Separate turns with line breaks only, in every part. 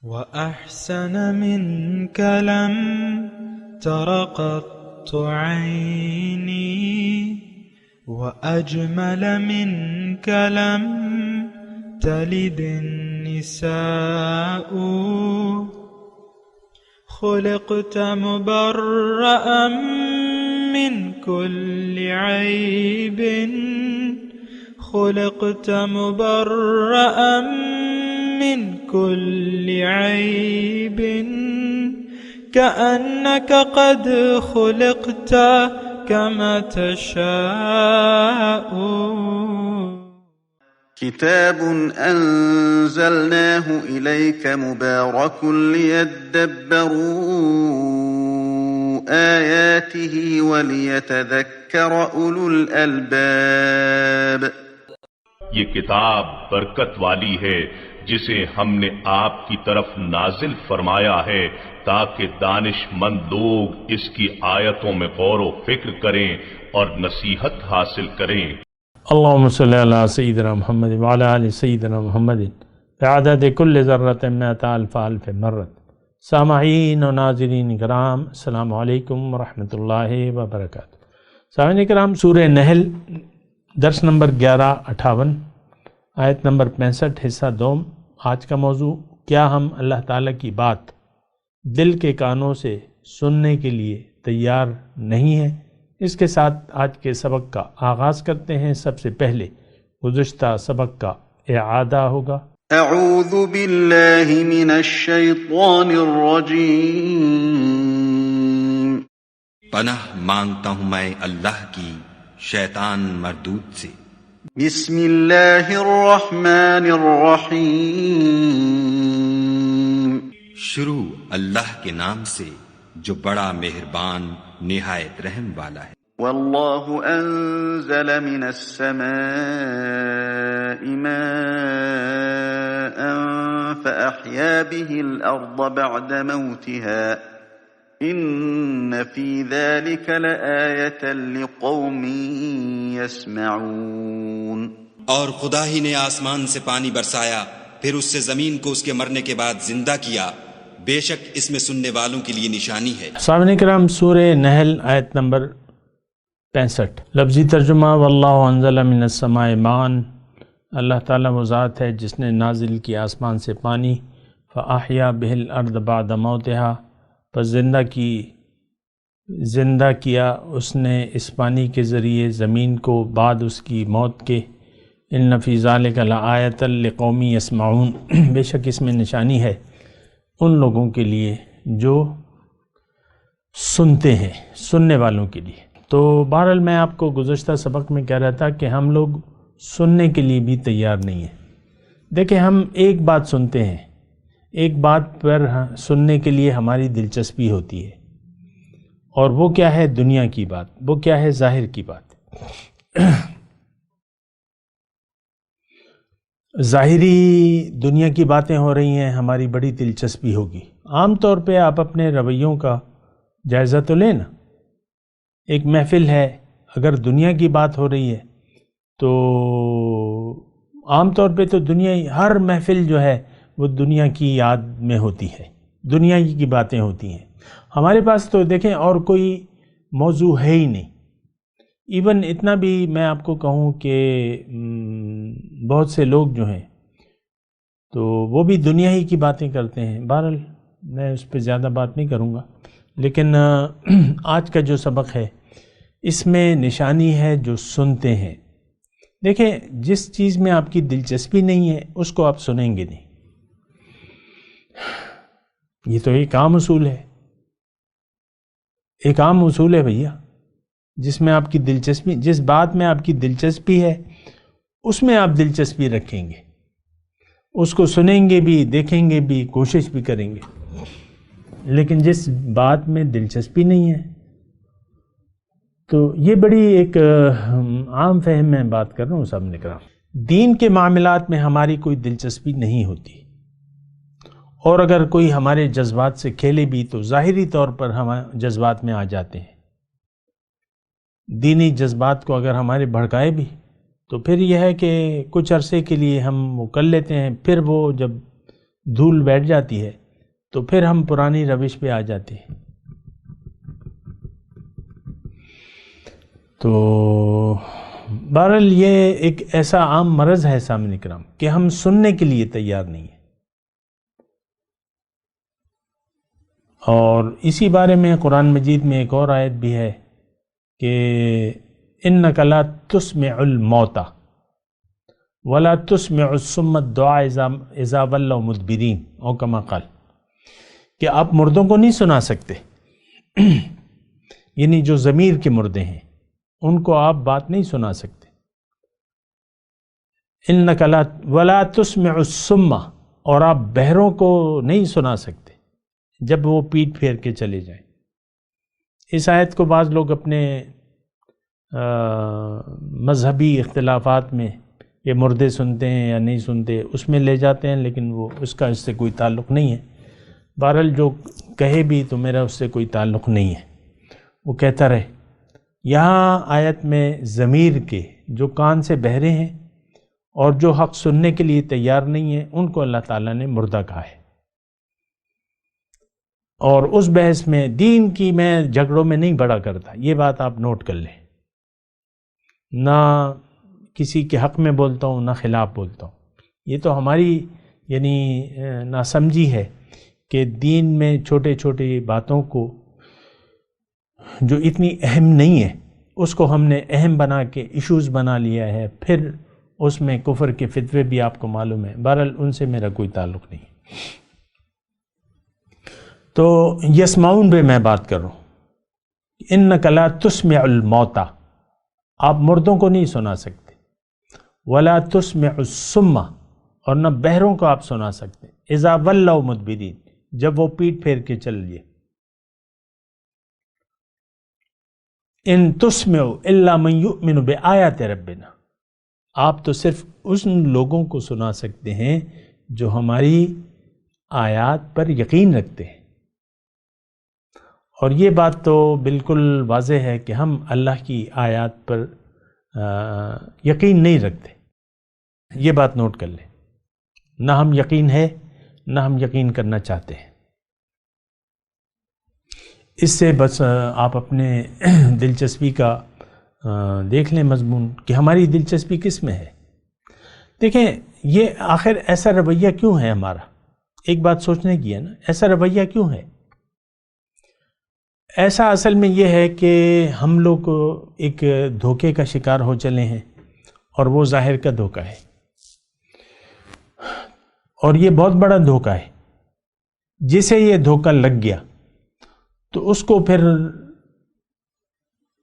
وأحسن منك لم تر قط عيني وأجمل منك لم تلد النساء خلقت مبرأ من كل عيب خلقت مبرأ من كل عيب كأنك قد خلقت كما تشاء.
كتاب أنزلناه إليك مبارك ليدبروا آياته وليتذكر أولو الألباب.
یہ کتاب برکت والی ہے جسے ہم نے آپ کی طرف نازل فرمایا ہے تاکہ دانش مند لوگ اس کی آیتوں میں غور و فکر کریں اور نصیحت حاصل کریں.
اللهم صل على سيدنا محمد وعلى آل سيدنا محمد بعدد كل ذرة مئة ألف ألف مرة. سامعین و ناظرین کرام، السلام علیکم ورحمۃ اللہ وبرکاتہ. سامعین کرام، سورہ نحل درس نمبر 1158 آیت نمبر 65 حصہ دوم. آج کا موضوع: کیا ہم اللہ تعالیٰ کی بات دل کے کانوں سے سننے کے لیے تیار نہیں ہیں؟ اس کے ساتھ آج کے سبق کا آغاز کرتے ہیں. سب سے پہلے گزشتہ سبق کا اعادہ ہوگا.
اعوذ باللہ من الشیطان الرجیم.
پناہ مانگتا ہوں میں اللہ کی شیطان مردود سے.
بسم اللہ الرحمن الرحیم.
شروع اللہ کے نام سے جو بڑا مہربان نہایت رحم والا ہے.
واللہ انزل من السماء ماء فأحیا به الارض بعد موتها ان فی ذلک لآیۃ لقوم یسمعون.
اور خدا ہی نے آسمان سے پانی برسایا، پھر اس سے زمین کو اس کے مرنے کے بعد زندہ کیا، بے شک اس میں سننے والوں کے لیے نشانی ہے.
سامعین کرام، سورہ نحل آیت نمبر 65. لفظی ترجمہ: واللہ انزل من السماء ماء. اللہ تعالیٰ وہ ذات ہے جس نے نازل کیا آسمان سے پانی. فاحیا به الارض بعد موتها. پس زندہ کیا اس نے اس پانی کے ذریعے زمین کو بعد اس کی موت کے. ان فی ذلک لآیۃ لقوم یسمعون. بے شک اس میں نشانی ہے ان لوگوں کے لیے جو سنتے ہیں، سننے والوں کے لیے. تو بہرحال میں آپ کو گزشتہ سبق میں کہہ رہا تھا کہ ہم لوگ سننے کے لیے بھی تیار نہیں ہیں. دیکھیں، ہم ایک بات سنتے ہیں، ایک بات پر سننے کے لیے ہماری دلچسپی ہوتی ہے، اور وہ کیا ہے؟ دنیا کی بات. وہ کیا ہے؟ ظاہر کی بات. ظاہری دنیا کی باتیں ہو رہی ہیں، ہماری بڑی دلچسپی ہوگی. عام طور پہ آپ اپنے رویوں کا جائزہ تو لیں نا. ایک محفل ہے، اگر دنیا کی بات ہو رہی ہے تو عام طور پہ تو ہر محفل جو ہے وہ دنیا کی یاد میں ہوتی ہے، دنیا کی باتیں ہوتی ہیں. ہمارے پاس تو دیکھیں اور کوئی موضوع ہے ہی نہیں. ایون اتنا بھی میں آپ کو کہوں کہ بہت سے لوگ جو ہیں تو وہ بھی دنیا ہی کی باتیں کرتے ہیں. بہرحال میں اس پہ زیادہ بات نہیں کروں گا، لیکن آج کا جو سبق ہے اس میں نشانی ہے جو سنتے ہیں. دیکھیں، جس چیز میں آپ کی دلچسپی نہیں ہے اس کو آپ سنیں گے نہیں. یہ تو ایک عام اصول ہے، ایک عام اصول ہے بھیا. جس میں آپ کی دلچسپی، جس بات میں آپ کی دلچسپی ہے اس میں آپ دلچسپی رکھیں گے، اس کو سنیں گے بھی، دیکھیں گے بھی، کوشش بھی کریں گے. لیکن جس بات میں دلچسپی نہیں ہے تو یہ بڑی ایک عام فہم میں بات کر رہا ہوں. سامنے کرام، دین کے معاملات میں ہماری کوئی دلچسپی نہیں ہوتی، اور اگر کوئی ہمارے جذبات سے کھیلے بھی تو ظاہری طور پر ہم جذبات میں آ جاتے ہیں. دینی جذبات کو اگر ہمارے بھڑکائے بھی تو پھر یہ ہے کہ کچھ عرصے کے لیے ہم وہ کر لیتے ہیں، پھر وہ جب دھول بیٹھ جاتی ہے تو پھر ہم پرانی روش پہ آ جاتے ہیں۔ تو بہرحال یہ ایک ایسا عام مرض ہے سامعین کرام کہ ہم سننے کے لیے تیار نہیں ہیں۔ اور اسی بارے میں قرآن مجید میں ایک اور آیت بھی ہے کہ اِنَّكَ لَا تُسْمِعُ الْمَوْتَى وَلَا تُسْمِعُ الصُّمَّ الدُّعَاءَ إِذَا وَلَّوْا مُدْبِرِينَ او کما قال، کہ آپ مردوں کو نہیں سنا سکتے، یعنی جو ضمیر کے مردے ہیں ان کو آپ بات نہیں سنا سکتے۔ اِنَّكَ لَا وَلَا تُسْمِعُ الصُّمَّ، اور آپ بہروں کو نہیں سنا سکتے جب وہ پیٹ پھیر کے چلے جائیں۔ اس آیت کو بعض لوگ اپنے مذہبی اختلافات میں یہ مردے سنتے ہیں یا نہیں سنتے اس میں لے جاتے ہیں، لیکن وہ اس کا اس سے کوئی تعلق نہیں ہے۔ بہرحال جو کہے بھی تو میرا اس سے کوئی تعلق نہیں ہے، وہ کہتا رہے۔ یہاں آیت میں ضمیر کے جو کان سے بہرے ہیں اور جو حق سننے کے لیے تیار نہیں ہیں ان کو اللہ تعالیٰ نے مردہ کہا ہے۔ اور اس بحث میں دین کی میں جھگڑوں میں نہیں بڑا کرتا، یہ بات آپ نوٹ کر لیں، نہ کسی کے حق میں بولتا ہوں نہ خلاف بولتا ہوں۔ یہ تو ہماری یعنی ناسمجھی ہے کہ دین میں چھوٹے چھوٹے باتوں کو جو اتنی اہم نہیں ہے اس کو ہم نے اہم بنا کے ایشوز بنا لیا ہے، پھر اس میں کفر کے فتوے بھی آپ کو معلوم ہے۔ بہرحال ان سے میرا کوئی تعلق نہیں۔ تو یسمعون پہ میں بات کر رہا ہوں، اِنَّكَ لَا تُسْمِعُ الْمَوْتَى، آپ مردوں کو نہیں سنا سکتے، وَلَا تُسْمِعُ الصُّمَّ، اور نہ بہروں کو آپ سنا سکتے، اِذَا وَلَّوْا مُدْبِرِينَ، جب وہ پیٹ پھیر کے چل لیے۔ ان تسمعوا الا من یؤمن بآیات ربنا، آپ تو صرف ان لوگوں کو سنا سکتے ہیں جو ہماری آیات پر یقین رکھتے ہیں۔ اور یہ بات تو بالکل واضح ہے کہ ہم اللہ کی آیات پر یقین نہیں رکھتے، یہ بات نوٹ کر لیں، نہ ہم یقین ہے نہ ہم یقین کرنا چاہتے ہیں۔ اس سے بس آپ اپنے دلچسپی کا دیکھ لیں مضمون کہ ہماری دلچسپی کس میں ہے۔ دیکھیں یہ آخر ایسا رویہ کیوں ہے ہمارا، ایک بات سوچنے کی ہے نا، ایسا رویہ کیوں ہے؟ ایسا اصل میں یہ ہے کہ ہم لوگ ایک دھوکے کا شکار ہو چلے ہیں، اور وہ ظاہر کا دھوکہ ہے، اور یہ بہت بڑا دھوکہ ہے۔ جسے یہ دھوکہ لگ گیا تو اس کو پھر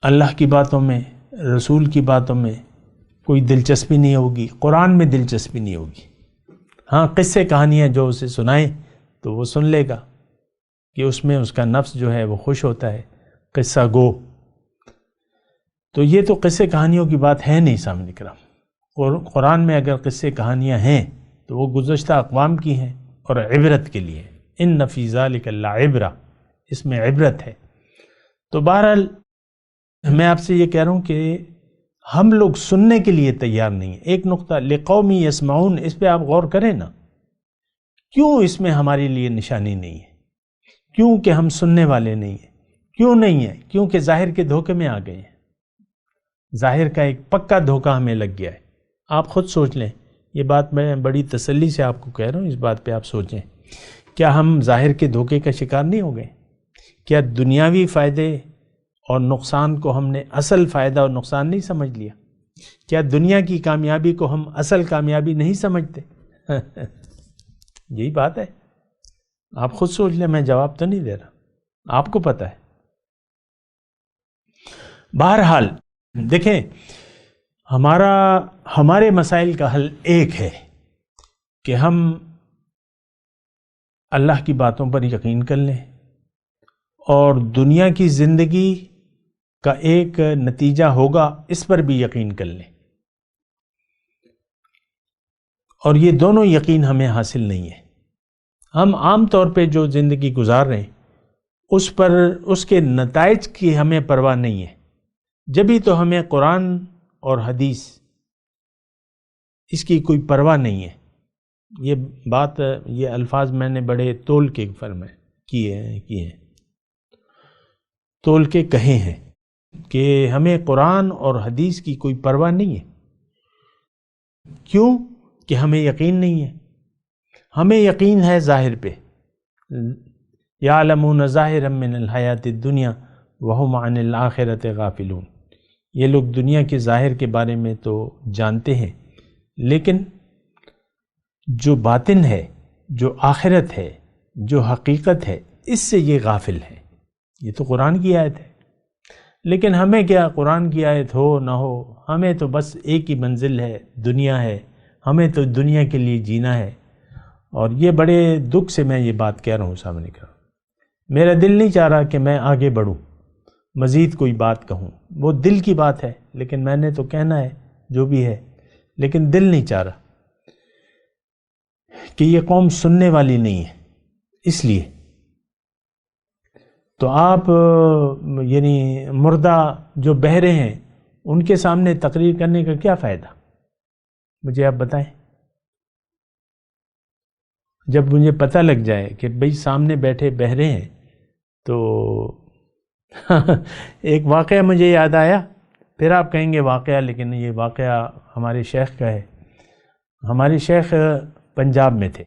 اللہ کی باتوں میں، رسول کی باتوں میں کوئی دلچسپی نہیں ہوگی، قرآن میں دلچسپی نہیں ہوگی۔ ہاں قصے کہانیاں جو اسے سنائیں تو وہ سن لے گا کہ اس میں اس کا نفس جو ہے وہ خوش ہوتا ہے، قصہ گو۔ تو یہ تو قصے کہانیوں کی بات ہے نہیں سامنے کرام، اور قرآن میں اگر قصے کہانیاں ہیں تو وہ گزشتہ اقوام کی ہیں اور عبرت کے لیے، ان فی ذلک لعبرہ، اس میں عبرت ہے۔ تو بہرحال میں آپ سے یہ کہہ رہا ہوں کہ ہم لوگ سننے کے لیے تیار نہیں ہیں۔ ایک نقطہ لقوم یسمعون، اس پہ آپ غور کریں نا، کیوں اس میں ہمارے لیے نشانی نہیں ہے؟ کیوں کہ ہم سننے والے نہیں ہیں؟ کیوں نہیں ہیں؟ کیونکہ ظاہر کے دھوکے میں آ گئے ہیں، ظاہر کا ایک پکا دھوکہ ہمیں لگ گیا ہے۔ آپ خود سوچ لیں، یہ بات میں بڑی تسلی سے آپ کو کہہ رہا ہوں، اس بات پہ آپ سوچیں، کیا ہم ظاہر کے دھوکے کا شکار نہیں ہو گئے؟ کیا دنیاوی فائدے اور نقصان کو ہم نے اصل فائدہ اور نقصان نہیں سمجھ لیا؟ کیا دنیا کی کامیابی کو ہم اصل کامیابی نہیں سمجھتے؟ یہی بات ہے، آپ خود سوچ لیں، میں جواب تو نہیں دے رہا، آپ کو پتہ ہے۔ بہرحال دیکھیں، ہمارے مسائل کا حل ایک ہے کہ ہم اللہ کی باتوں پر یقین کر لیں، اور دنیا کی زندگی کا ایک نتیجہ ہوگا اس پر بھی یقین کر لیں۔ اور یہ دونوں یقین ہمیں حاصل نہیں ہے۔ ہم عام طور پہ جو زندگی گزار رہے ہیں اس پر، اس کے نتائج کی ہمیں پرواہ نہیں ہے، جبھی تو ہمیں قرآن اور حدیث اس کی کوئی پرواہ نہیں ہے یہ بات، یہ الفاظ میں نے بڑے تول کے فرمائے کیے ہیں تول کے کہے ہیں کہ ہمیں قرآن اور حدیث کی کوئی پرواہ نہیں ہے۔ کیوں؟ کہ ہمیں یقین نہیں ہے۔ ہمیں یقین ہے ظاہر پہ، یعلمون ظاہرا من الحیات الدنیا وہم عن الآخرۃ غافلون۔ یہ لوگ دنیا کے ظاہر کے بارے میں تو جانتے ہیں، لیکن جو باطن ہے، جو آخرت ہے، جو حقیقت ہے، اس سے یہ غافل ہے۔ یہ تو قرآن کی آیت ہے، لیکن ہمیں کیا، قرآن کی آیت ہو نہ ہو، ہمیں تو بس ایک ہی منزل ہے، دنیا ہے، ہمیں تو دنیا کے لیے جینا ہے۔ اور یہ بڑے دکھ سے میں یہ بات کہہ رہا ہوں سامنے کا، میرا دل نہیں چاہ رہا کہ میں آگے بڑھوں، مزید کوئی بات کہوں، وہ دل کی بات ہے، لیکن میں نے تو کہنا ہے جو بھی ہے، لیکن دل نہیں چاہ رہا کہ یہ قوم سننے والی نہیں ہے۔ اس لیے تو آپ یعنی مردہ جو بہرے ہیں ان کے سامنے تقریر کرنے کا کیا فائدہ؟ مجھے آپ بتائیں۔ جب مجھے پتہ لگ جائے کہ بھئی سامنے بیٹھے بہرے ہیں، تو ایک واقعہ مجھے یاد آیا، پھر آپ کہیں گے واقعہ، لیکن یہ واقعہ ہمارے شیخ کا ہے۔ ہمارے شیخ پنجاب میں تھے،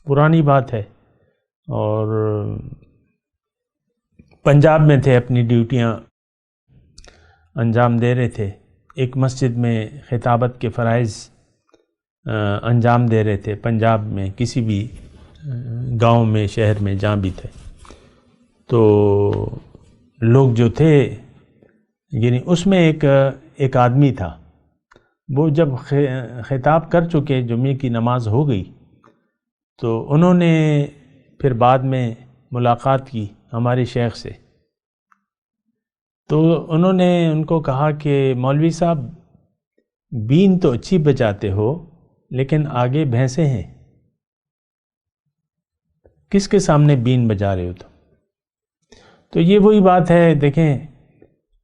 پرانی بات ہے، اور پنجاب میں تھے، اپنی ڈیوٹیاں انجام دے رہے تھے، ایک مسجد میں خطابت کے فرائض انجام دے رہے تھے، پنجاب میں کسی بھی گاؤں میں، شہر میں، جہاں بھی تھے۔ تو لوگ جو تھے، یعنی اس میں ایک آدمی تھا، وہ جب خطاب کر چکے، جمعے کی نماز ہو گئی، تو انہوں نے پھر بعد میں ملاقات کی ہمارے شیخ سے، تو انہوں نے ان کو کہا کہ مولوی صاحب بین تو اچھی بجاتے ہو، لیکن آگے بھینسیں ہیں، کس کے سامنے بین بجا رہے ہو؟ تو یہ وہی بات ہے، دیکھیں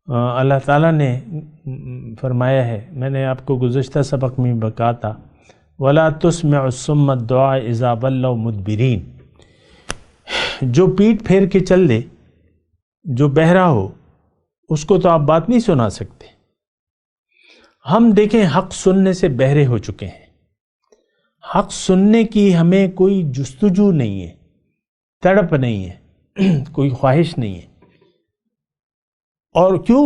اللہ تعالیٰ نے فرمایا ہے، میں نے آپ کو گزشتہ سبق میں بکا تھا، وَلَا تُسْمِعُ الصُّمَّ الدُّعَاءَ إِذَا وَلَّوْا مُدْبِرِينَ۔ جو پیٹ پھیر کے چل دے، جو بہرا ہو، اس کو تو آپ بات نہیں سنا سکتے۔ ہم دیکھیں حق سننے سے بہرے ہو چکے ہیں، حق سننے کی ہمیں کوئی جستجو نہیں ہے، تڑپ نہیں ہے، کوئی خواہش نہیں ہے۔ اور کیوں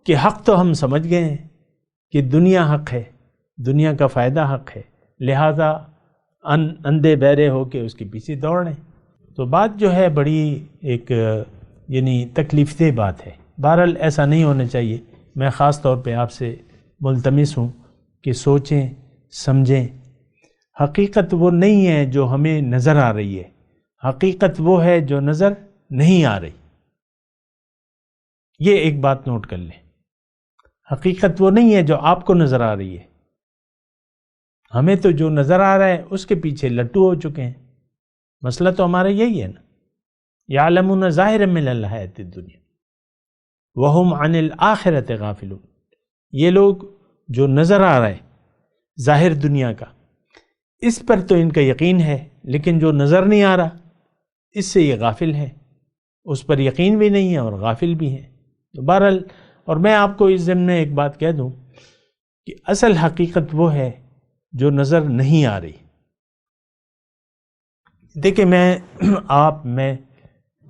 کہ حق تو ہم سمجھ گئے ہیں کہ دنیا حق ہے، دنیا کا فائدہ حق ہے، لہذا اندھے بہرے ہو کے اس کے پیچھے دوڑیں۔ تو بات جو ہے بڑی ایک یعنی تکلیف دہ بات ہے۔ بہرحال ایسا نہیں ہونا چاہیے۔ میں خاص طور پہ آپ سے ملتمس ہوں کہ سوچیں، سمجھیں۔ حقیقت وہ نہیں ہے جو ہمیں نظر آ رہی ہے، حقیقت وہ ہے جو نظر نہیں آ رہی۔ یہ ایک بات نوٹ کر لیں، حقیقت وہ نہیں ہے جو آپ کو نظر آ رہی ہے، ہمیں تو جو نظر آ رہا ہے اس کے پیچھے لٹو ہو چکے ہیں۔ مسئلہ تو ہمارا یہی ہے نا، یعلمون ظاہرا من الحیات الدنیا وہم عن الآخرۃ غافلون۔ یہ لوگ جو نظر آ رہا ہے ظاہر دنیا کا، اس پر تو ان کا یقین ہے، لیکن جو نظر نہیں آ رہا اس سے یہ غافل ہے، اس پر یقین بھی نہیں ہے اور غافل بھی ہے۔ تو بہرحال، اور میں آپ کو اس ضمن میں ایک بات کہہ دوں کہ اصل حقیقت وہ ہے جو نظر نہیں آ رہی۔ دیکھیں میں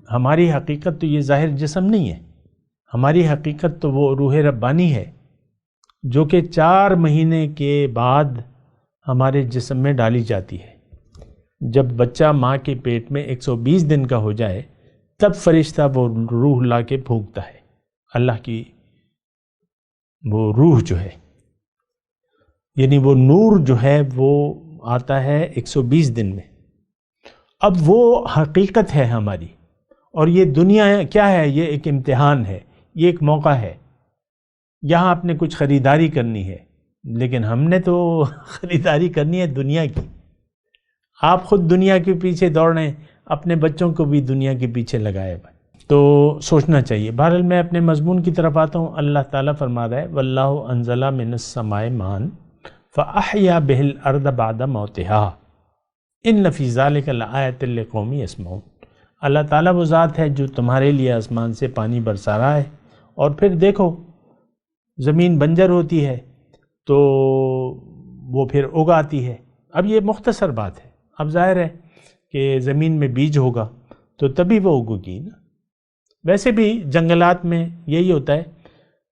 ہماری حقیقت تو یہ ظاہر جسم نہیں ہے، ہماری حقیقت تو وہ روح ربانی ہے جو کہ 4 مہینے کے بعد ہمارے جسم میں ڈالی جاتی ہے۔ جب بچہ ماں کے پیٹ میں 120 دن کا ہو جائے تب فرشتہ وہ روح لا کے پھونکتا ہے، اللہ کی وہ روح جو ہے، یعنی وہ نور جو ہے وہ آتا ہے 120 دن میں۔ اب وہ حقیقت ہے ہماری، اور یہ دنیا کیا ہے؟ یہ ایک امتحان ہے، یہ ایک موقع ہے، یہاں آپ نے کچھ خریداری کرنی ہے، لیکن ہم نے تو خریداری کرنی ہے دنیا کی۔ آپ خود دنیا کے پیچھے دوڑ رہے ہیں، اپنے بچوں کو بھی دنیا کے پیچھے لگائے ہوئے، تو سوچنا چاہیے۔ بہرحال میں اپنے مضمون کی طرف آتا ہوں۔ اللہ تعالیٰ فرما رہا ہے وَاللَّهُ أَنزَلَ مِنَ السَّمَاءِ مَاءً فَأَحْيَا بِهِ الْأَرْضَ بَعْدَ مَوْتِهَا إِنَّ فِي ذَلِكَ لَآیَةً لِقَوْمٍ يَسْمَعُونَ۔ اللہ تعالیٰ وہ ذات ہے جو تمہارے لیے آسمان سے پانی برسا رہا ہے، اور پھر دیکھو زمین بنجر ہوتی ہے تو وہ پھر اگاتی ہے۔ اب یہ مختصر بات ہے، اب ظاہر ہے کہ زمین میں بیج ہوگا تو تبھی وہ اگے نا۔ ویسے بھی جنگلات میں یہی ہوتا ہے،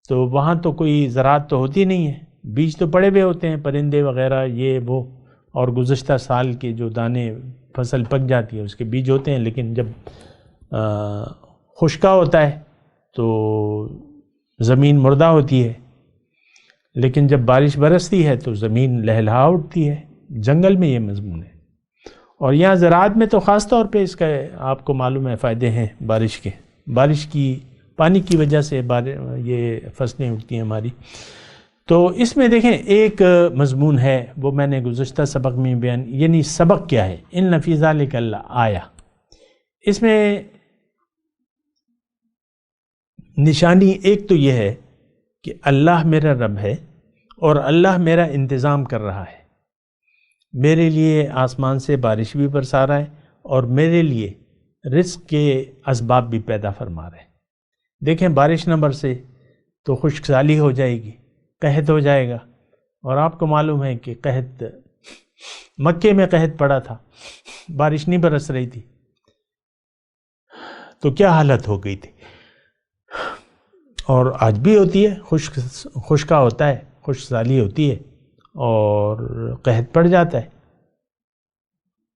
تو وہاں تو کوئی زراعت تو ہوتی نہیں ہے، بیج تو پڑے ہوئے ہوتے ہیں، پرندے وغیرہ یہ وہ، اور گزشتہ سال کے جو دانے فصل پک جاتی ہے اس کے بیج ہوتے ہیں، لیکن جب خشکا ہوتا ہے تو زمین مردہ ہوتی ہے، لیکن جب بارش برستی ہے تو زمین لہلہا اٹھتی ہے۔ جنگل میں یہ مضمون ہے، اور یہاں زراعت میں تو خاص طور پہ اس کا آپ کو معلوم ہے فائدے ہیں بارش کے، بارش کی پانی کی وجہ سے یہ فصلیں اگتی ہیں ہماری۔ تو اس میں دیکھیں ایک مضمون ہے، وہ میں نے گزشتہ سبق میں بیان، یعنی سبق کیا ہے، ان فی ذلک آیا، اس میں نشانی ایک تو یہ ہے کہ اللہ میرا رب ہے اور اللہ میرا انتظام کر رہا ہے، میرے لیے آسمان سے بارش بھی برسا رہا ہے اور میرے لیے رزق کے اسباب بھی پیدا فرما رہا ہے۔ دیکھیں بارش نہ برسے تو خشک سالی ہو جائے گی، قحط ہو جائے گا، اور آپ کو معلوم ہے کہ قحط مکے میں قحط پڑا تھا، بارش نہیں برس رہی تھی تو کیا حالت ہو گئی تھی، اور آج بھی ہوتی ہے، خشکا ہوتا ہے، خشک سالی ہوتی ہے اور قحط پڑ جاتا ہے،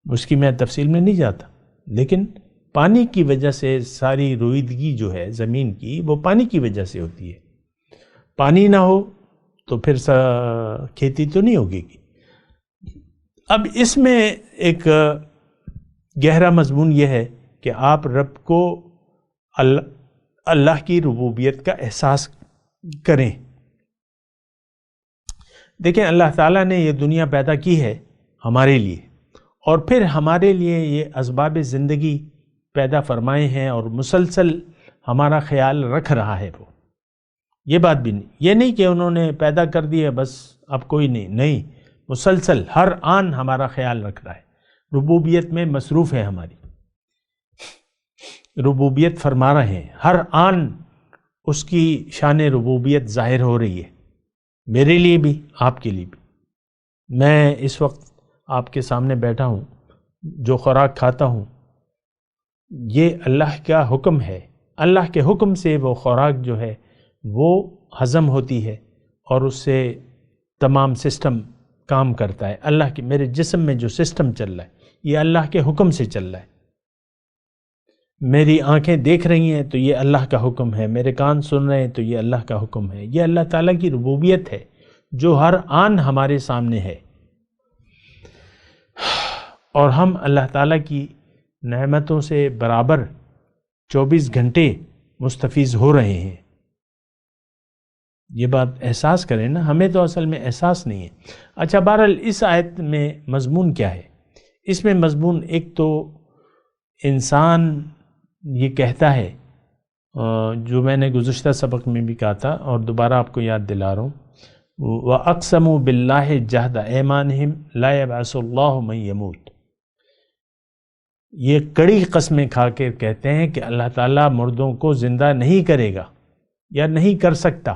اس کی میں تفصیل میں نہیں جاتا، لیکن پانی کی وجہ سے ساری رویدگی جو ہے زمین کی وہ پانی کی وجہ سے ہوتی ہے، پانی نہ ہو تو پھر کھیتی تو نہیں ہوگی گی۔ اب اس میں ایک گہرا مضمون یہ ہے کہ آپ رب کو اللہ کی ربوبیت کا احساس کریں۔ دیکھیں اللہ تعالیٰ نے یہ دنیا پیدا کی ہے ہمارے لیے، اور پھر ہمارے لیے یہ اسباب زندگی پیدا فرمائے ہیں اور مسلسل ہمارا خیال رکھ رہا ہے وہ، یہ بات بھی نہیں، یہ نہیں کہ انہوں نے پیدا کر دی ہے بس اب کوئی نہیں، مسلسل ہر آن ہمارا خیال رکھ رہا ہے، ربوبیت میں مصروف ہے ہماری، ربوبیت فرما رہے ہیں، ہر آن اس کی شان ربوبیت ظاہر ہو رہی ہے، میرے لیے بھی آپ کے لیے بھی۔ میں اس وقت آپ کے سامنے بیٹھا ہوں، جو خوراک کھاتا ہوں یہ اللہ کا حکم ہے، اللہ کے حکم سے وہ خوراک جو ہے وہ ہضم ہوتی ہے اور اس سے تمام سسٹم کام کرتا ہے۔ اللہ کے میرے جسم میں جو سسٹم چل رہا ہے یہ اللہ کے حکم سے چل رہا ہے، میری آنکھیں دیکھ رہی ہیں تو یہ اللہ کا حکم ہے، میرے کان سن رہے ہیں تو یہ اللہ کا حکم ہے، یہ اللہ تعالیٰ کی ربوبیت ہے جو ہر آن ہمارے سامنے ہے، اور ہم اللہ تعالیٰ کی نعمتوں سے برابر 24 گھنٹے مستفیض ہو رہے ہیں۔ یہ بات احساس کریں نا، ہمیں تو اصل میں احساس نہیں ہے۔ اچھا بہرحال اس آیت میں مضمون کیا ہے؟ اس میں مضمون ایک تو انسان یہ کہتا ہے، جو میں نے گزشتہ سبق میں بھی کہا تھا اور دوبارہ آپ کو یاد دلا رہا ہوں، وَأَقْسَمُوا بِاللَّهِ جَهْدَ أَيْمَانِهِمْ لَا يَبْعَثُ اللَّهُ مَن يَمُوتُ، یہ کڑی قسمیں کھا کے کہتے ہیں کہ اللہ تعالیٰ مردوں کو زندہ نہیں کرے گا یا نہیں کر سکتا۔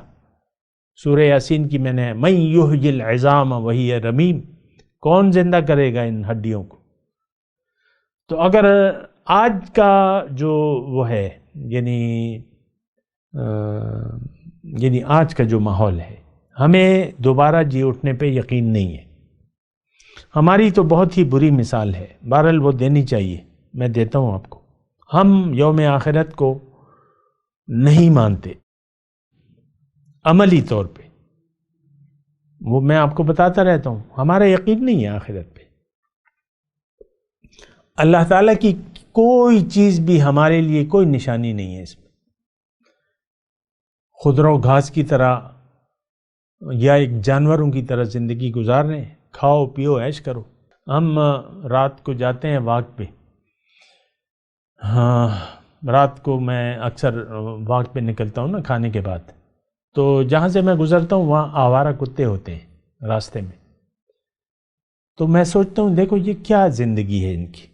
سورہ یاسین کی میں نے مَن يُحْيِي الْعِظَامَ وَهِيَ رَمِيمٌ، کون زندہ کرے گا ان ہڈیوں کو؟ تو اگر آج کا جو وہ ہے یعنی آج کا جو ماحول ہے، ہمیں دوبارہ جی اٹھنے پہ یقین نہیں ہے، ہماری تو بہت ہی بری مثال ہے، بہرحال وہ دینی چاہیے، میں دیتا ہوں آپ کو۔ ہم یوم آخرت کو نہیں مانتے عملی طور پہ، وہ میں آپ کو بتاتا رہتا ہوں، ہمارا یقین نہیں ہے آخرت پہ، اللہ تعالیٰ کی کوئی چیز بھی ہمارے لیے کوئی نشانی نہیں ہے اس میں، خضرو گھاس کی طرح یا ایک جانوروں کی طرح زندگی گزار رہے ہیں، کھاؤ پیو عیش کرو۔ ہم رات کو جاتے ہیں واک پہ، ہاں رات کو میں اکثر واک پہ نکلتا ہوں نا کھانے کے بعد، تو جہاں سے میں گزرتا ہوں وہاں آوارہ کتے ہوتے ہیں راستے میں، تو میں سوچتا ہوں دیکھو یہ کیا زندگی ہے ان کی،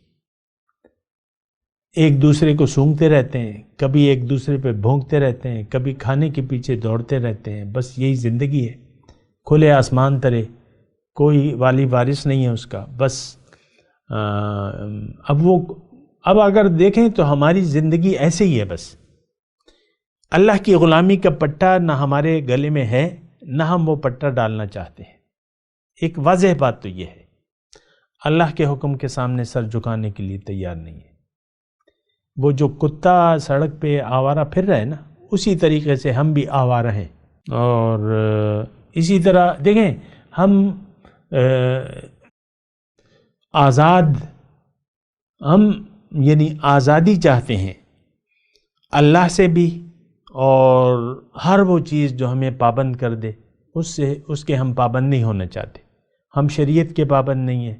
ایک دوسرے کو سونگھتے رہتے ہیں، کبھی ایک دوسرے پہ بھونکتے رہتے ہیں، کبھی کھانے کے پیچھے دوڑتے رہتے ہیں، بس یہی زندگی ہے، کھلے آسمان تلے، کوئی والی وارث نہیں ہے اس کا، بس اب اگر دیکھیں تو ہماری زندگی ایسے ہی ہے، بس اللہ کی غلامی کا پٹا نہ ہمارے گلے میں ہے، نہ ہم وہ پٹا ڈالنا چاہتے ہیں۔ ایک واضح بات تو یہ ہے، اللہ کے حکم کے سامنے سر جھکانے کے لیے تیار نہیں ہے۔ وہ جو کتا سڑک پہ آوارہ پھر رہا ہے نا، اسی طریقے سے ہم بھی آوارہ ہیں۔ اور اسی طرح دیکھیں ہم یعنی آزادی چاہتے ہیں اللہ سے بھی، اور ہر وہ چیز جو ہمیں پابند کر دے اس کے ہم پابند نہیں ہونا چاہتے۔ ہم شریعت کے پابند نہیں ہیں،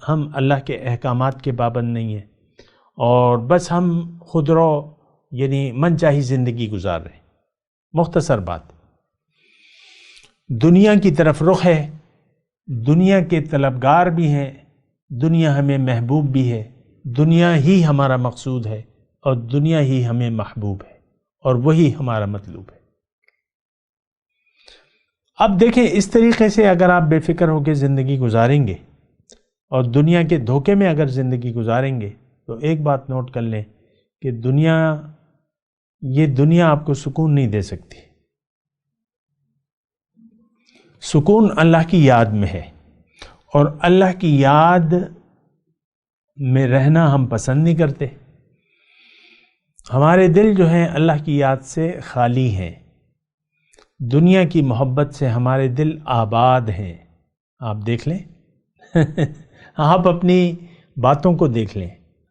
ہم اللہ کے احکامات کے پابند نہیں ہیں، اور بس ہم خود رو یعنی من چاہی زندگی گزار رہے ہیں۔ مختصر بات، دنیا کی طرف رخ ہے، دنیا کے طلبگار بھی ہیں، دنیا ہمیں محبوب بھی ہے، دنیا ہی ہمارا مقصود ہے، اور دنیا ہی ہمیں محبوب ہے، اور وہی ہمارا مطلوب ہے۔ اب دیکھیں اس طریقے سے اگر آپ بے فکر ہو کے زندگی گزاریں گے اور دنیا کے دھوکے میں اگر زندگی گزاریں گے، تو ایک بات نوٹ کر لیں کہ یہ دنیا آپ کو سکون نہیں دے سکتی۔ سکون اللہ کی یاد میں ہے، اور اللہ کی یاد میں رہنا ہم پسند نہیں کرتے۔ ہمارے دل جو ہیں اللہ کی یاد سے خالی ہیں، دنیا کی محبت سے ہمارے دل آباد ہیں۔ آپ دیکھ لیں آپ اپنی باتوں کو دیکھ لیں،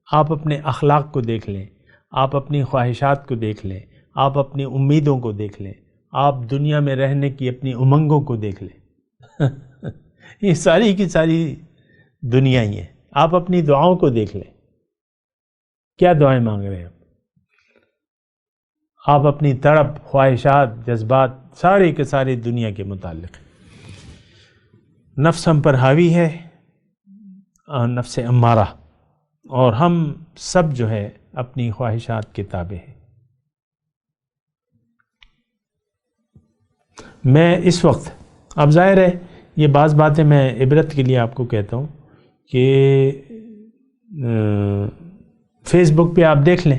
آپ اپنے اخلاق کو دیکھ لیں، آپ اپنی خواہشات کو دیکھ لیں، آپ اپنی امیدوں کو دیکھ لیں، آپ دنیا میں رہنے کی اپنی امنگوں کو دیکھ لیں یہ ساری کی ساری دنیا ہی ہے۔ آپ اپنی دعاؤں کو دیکھ لیں، کیا دعائیں مانگ رہے ہیں آپ اپنی تڑپ، خواہشات، جذبات سارے کے سارے دنیا کے متعلق۔ نفس ہم پر حاوی ہے، نفس امارہ، اور ہم سب جو ہے اپنی خواہشات کے تابع ہیں۔ میں اس وقت، اب ظاہر ہے یہ بعض باتیں میں عبرت کے لیے آپ کو کہتا ہوں کہ فیس بک پہ آپ دیکھ لیں،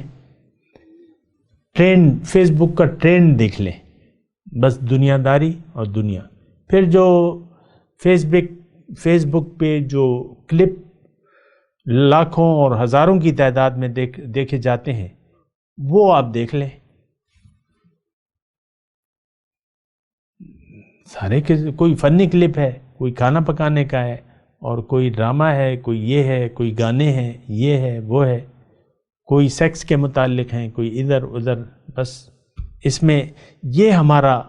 ٹرینڈ، فیس بک کا ٹرینڈ دیکھ لیں، بس دنیا داری اور دنیا۔ پھر جو فیس بک پہ جو کلپ لاکھوں اور ہزاروں کی تعداد میں دیکھے جاتے ہیں، وہ آپ دیکھ لیں، سارے کے کوئی فنی کلپ ہے، کوئی کھانا پکانے کا ہے، اور کوئی ڈرامہ ہے، کوئی یہ ہے، کوئی گانے ہیں، یہ ہے وہ ہے، کوئی سیکس کے متعلق ہیں، کوئی ادھر ادھر۔ بس اس میں یہ ہمارا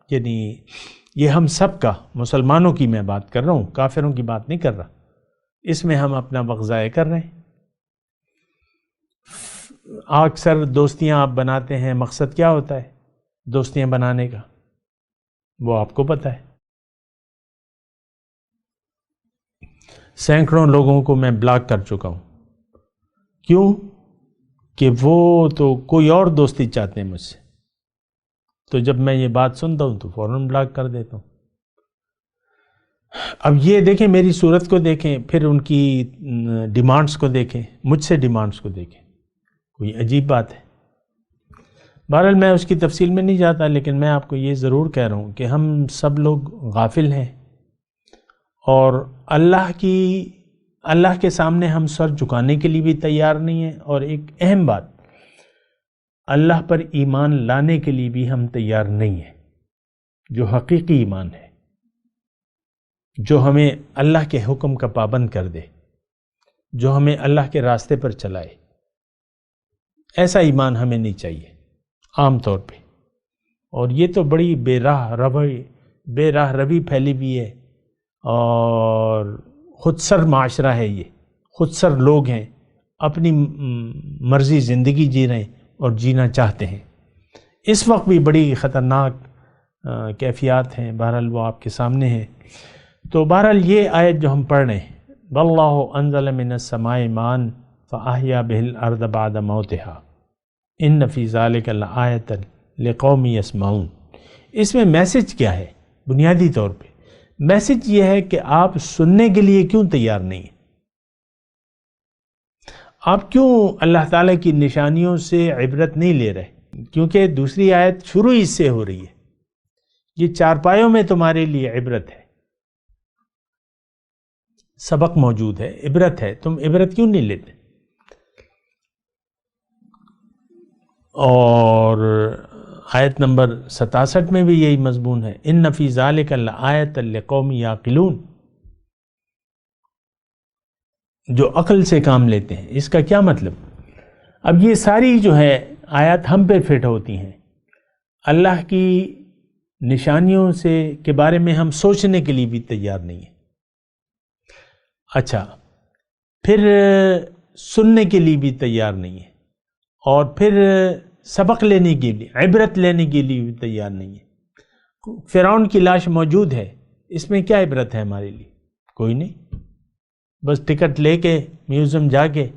یعنی یہ ہم سب کا، مسلمانوں کی میں بات کر رہا ہوں، کافروں کی بات نہیں کر رہا، اس میں ہم اپنا وقت ضائع کر رہے ہیں۔ اکثر دوستیاں آپ بناتے ہیں، مقصد کیا ہوتا ہے دوستیاں بنانے کا؟ وہ آپ کو پتہ ہے۔ سینکڑوں لوگوں کو میں بلاک کر چکا ہوں، کیوں کہ وہ تو کوئی اور دوستی چاہتے ہیں مجھ سے، تو جب میں یہ بات سنتا ہوں تو فوراً بلاک کر دیتا ہوں۔ اب یہ دیکھیں، میری صورت کو دیکھیں، پھر ان کی ڈیمانڈز کو دیکھیں، مجھ سے ڈیمانڈز کو دیکھیں، کوئی عجیب بات ہے۔ بہرحال میں اس کی تفصیل میں نہیں جاتا، لیکن میں آپ کو یہ ضرور کہہ رہا ہوں کہ ہم سب لوگ غافل ہیں، اور اللہ کے سامنے ہم سر جھکانے کے لیے بھی تیار نہیں ہیں، اور ایک اہم بات، اللہ پر ایمان لانے کے لیے بھی ہم تیار نہیں ہیں، جو حقیقی ایمان ہے، جو ہمیں اللہ کے حکم کا پابند کر دے، جو ہمیں اللہ کے راستے پر چلائے۔ ایسا ایمان ہمیں نہیں چاہیے عام طور پہ، اور یہ تو بڑی بے راہ روی پھیلی ہوئی ہے، اور خود سر معاشرہ ہے، یہ خود سر لوگ ہیں، اپنی مرضی زندگی جی رہے ہیں اور جینا چاہتے ہیں۔ اس وقت بھی بڑی خطرناک کیفیات ہیں، بہرحال وہ آپ کے سامنے ہیں۔ تو بہرحال یہ آیت جو ہم پڑھ رہے ہیں، واللہ انزل من السماء ماء فاحیا به الارض بعد موتها ان فی ذلک لآیۃ لقوم یسمعون۔ اس میں میسج کیا ہے؟ بنیادی طور پہ میسج یہ ہے کہ آپ سننے کے لیے کیوں تیار نہیں ہیں؟ آپ کیوں اللہ تعالیٰ کی نشانیوں سے عبرت نہیں لے رہے؟ کیونکہ دوسری آیت شروع اس سے ہو رہی ہے، یہ چارپایوں میں تمہارے لیے عبرت ہے، سبق موجود ہے، عبرت ہے، تم عبرت کیوں نہیں لیتے؟ اور آیت نمبر 67 میں بھی یہی مضمون ہے، ان فی ذلک لآیۃ لقوم یعقلون، جو عقل سے کام لیتے ہیں۔ اس کا کیا مطلب؟ اب یہ ساری جو ہے آیات ہم پہ فٹ ہوتی ہیں، اللہ کی نشانیوں سے کے بارے میں ہم سوچنے کے لیے بھی تیار نہیں ہیں۔ اچھا، پھر سننے کے لیے بھی تیار نہیں ہے، اور پھر سبق لینے کے لیے، عبرت لینے کے لیے بھی تیار نہیں ہے۔ فرعون کی لاش موجود ہے، اس میں کیا عبرت ہے ہمارے لیے؟ کوئی نہیں، بس ٹکٹ لے کے میوزیم جا کے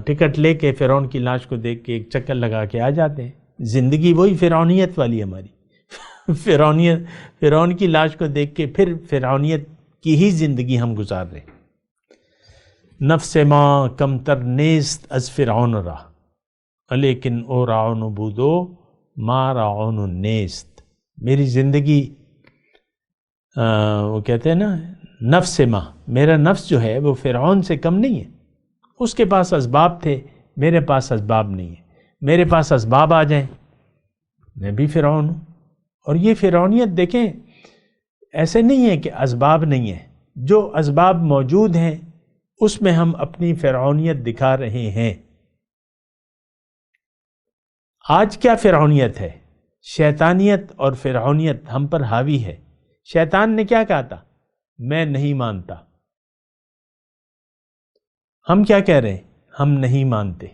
ٹکٹ لے کے فرعون کی لاش کو دیکھ کے ایک چکر لگا کے آ جاتے ہیں۔ زندگی وہی فرعونیت والی ہماری، فرعون کی لاش کو دیکھ کے پھر فرعونیت کی ہی زندگی ہم گزار رہے ہیں۔ نفس ما کم تر نیست از فرعون را لیکن او راعون بودو ما راعون نیست۔ میری زندگی وہ کہتے ہیں نا، نفس ما، میرا نفس جو ہے وہ فرعون سے کم نہیں ہے۔ اس کے پاس اسباب تھے، میرے پاس اسباب نہیں ہے۔ میرے پاس اسباب آ جائیں، میں بھی فرعون ہوں۔ اور یہ فرعونیت دیکھیں، ایسے نہیں ہے کہ اسباب نہیں ہیں، جو اسباب موجود ہیں اس میں ہم اپنی فرعونیت دکھا رہے ہیں۔ آج کیا فرعونیت ہے؟ شیطانیت اور فرعونیت ہم پر حاوی ہے۔ شیطان نے کیا کہا تھا؟ میں نہیں مانتا۔ ہم کیا کہہ رہے ہیں؟ ہم نہیں مانتے،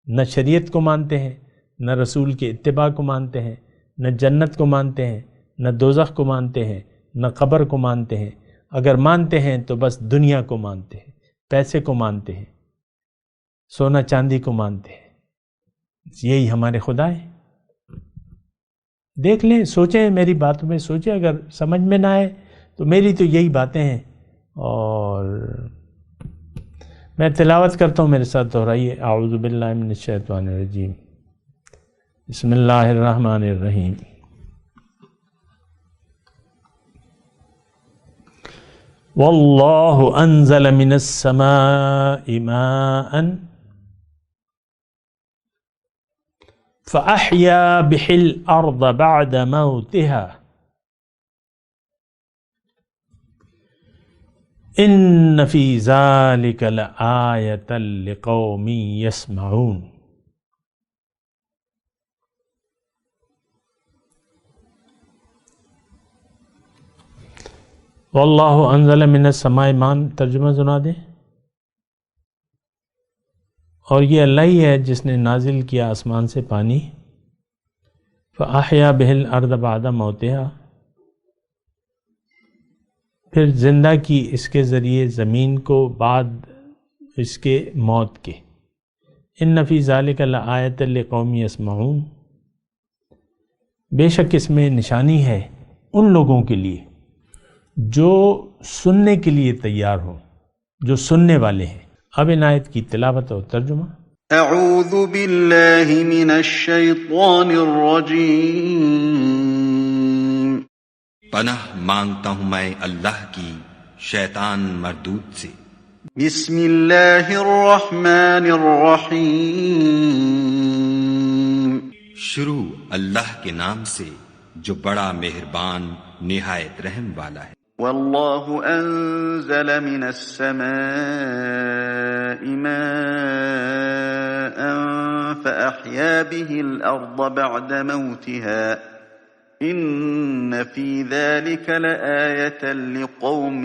نہ شریعت کو مانتے ہیں، نہ رسول کے اتباع کو مانتے ہیں، نہ جنت کو مانتے ہیں، نہ دوزخ کو مانتے ہیں، نہ قبر کو مانتے ہیں۔ اگر مانتے ہیں تو بس دنیا کو مانتے ہیں، پیسے کو مانتے ہیں، سونا چاندی کو مانتے ہیں۔ یہی ہمارے خدا ہیں۔ دیکھ لیں، سوچیں، میری باتوں میں سوچیں، اگر سمجھ میں نہ آئے تو میری تو یہی باتیں ہیں۔ اور میں تلاوت کرتا ہوں، میرے ساتھ دہرائیے۔ اعوذ باللہ من الشیطان الرجیم، بسم اللہ الرحمن الرحیم۔ واللہ انزل من السماء ماء فأحیا به الارض بعد موتها ان فی ذلک لآیۃ لقوم یسمعون۔ واللہ انزل من السماء ماء، ترجمہ سنا دیں۔ اور یہ اللہ ہی ہے جس نے نازل کیا آسمان سے پانی، فأحیا به الارض بعد موتها، پھر زندہ کی اس کے ذریعے زمین کو بعد اس کے موت کے۔ ان فی ذلک لآیۃ لقوم یسمعون، بے شک اس میں نشانی ہے ان لوگوں کے لیے جو سننے کے لیے تیار ہوں، جو سننے والے ہیں۔ اب ان آیت کی تلاوت اور ترجمہ۔
اعوذ باللہ من الشیطان الرجیم،
پناہ مانگتا ہوں میں اللہ کی شیطان مردود سے۔
بسم اللہ الرحمن الرحیم،
شروع اللہ کے نام سے جو بڑا مہربان نہایت رحم والا ہے۔
واللہ انزل من السماء ماء فأحیا به الارض بعد موتها ان فی ذلک لآیۃ لقوم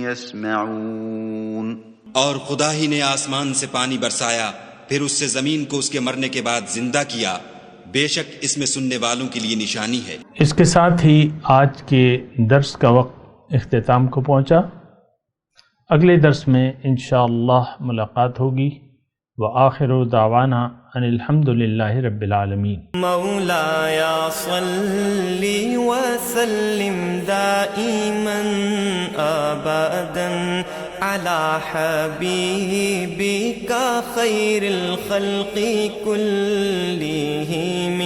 یسمعون۔
اور خدا ہی نے آسمان سے پانی برسایا، پھر اس سے زمین کو اس کے مرنے کے بعد زندہ کیا، بے شک اس میں سننے والوں کے لیے نشانی ہے۔
اس کے ساتھ ہی آج کے درس کا وقت اختتام کو پہنچا۔ اگلے درس میں انشاءاللہ ملاقات ہوگی۔ وآخر دعوانا ان الحمد للہ رب العالمین۔
مولاي صل وسلم دائما ابدا على حبيبك خير الخلق كلهم